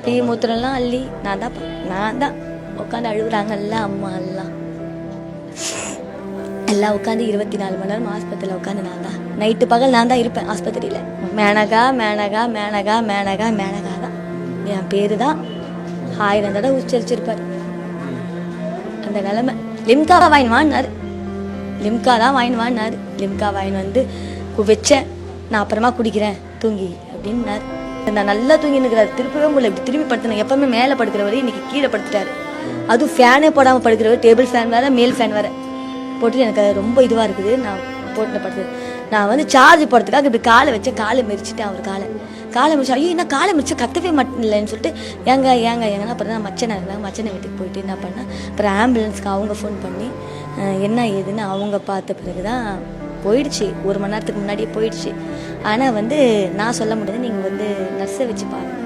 Tea மூத்திரம்லாம் அள்ளி நான் தான் உட்காந்து அழுகுறாங்கல்ல அம்மா எல்லாம் உட்காந்து 24 மணி நேரம் ஆஸ்பத்திரியில் உட்காந்து நான் தான் நைட்டு பகல் நான் தான் இருப்பேன் ஆஸ்பத்திரியில். மேனகா மேனகா மேனகா மேனகா மேனகா தான் என் பேரு தான் 1000 தடவை உச்சரிச்சிருப்பார். அந்த நிலைமை. லிம்கா வாங்கினாரு, லிம்கா தான் வாங்கினாரு. லிம்கா வாங்கி வந்து வச்சேன், நான் அப்புறமா குடிக்கிறேன் தூங்கி அப்படின்னாரு. நான் நல்லா தூங்கி நிற்கிறாரு, திருப்பவே முடியல. இப்படி திரும்பி படுத்தினேன். எப்பவுமே மேலே படுக்கிறவரு இன்னைக்கு கீழே படுத்துட்டாரு. அதுவும் ஃபேனே போடாமல் படுக்கிறவர், டேபிள் ஃபேன் வேற மேல் ஃபேன் வேற போட்டு எனக்கு ரொம்ப இதுவாக இருக்குது. நான் போட்டு படுத்து நான் வந்து சார்ஜ் போடுறதுக்காக இப்படி காலை வச்சேன், காலை மிரிச்சிட்டேன். அவர் காலை மிரிச்சு ஐயோ என்ன காலை மிரிச்சு கத்தவே மாட்டேன்லன்னு சொல்லிட்டு ஏங்கன்னா அப்புறம் தான் மச்சனை இருந்தாங்க. மச்சனை வீட்டுக்கு போயிட்டு என்ன பண்ணேன், அப்புறம் ஆம்புலன்ஸ்க்கு அவங்க ஃபோன் பண்ணி என்ன ஏதுன்னு அவங்க பார்த்த பிறகு தான் போயிடுச்சு. 1 மணி நேரத்துக்கு முன்னாடியே போயிடுச்சு. ஆனால் வந்து நான் சொல்ல முடியாது, நீங்கள் வந்து நர்ஸை வச்சு பாருங்க.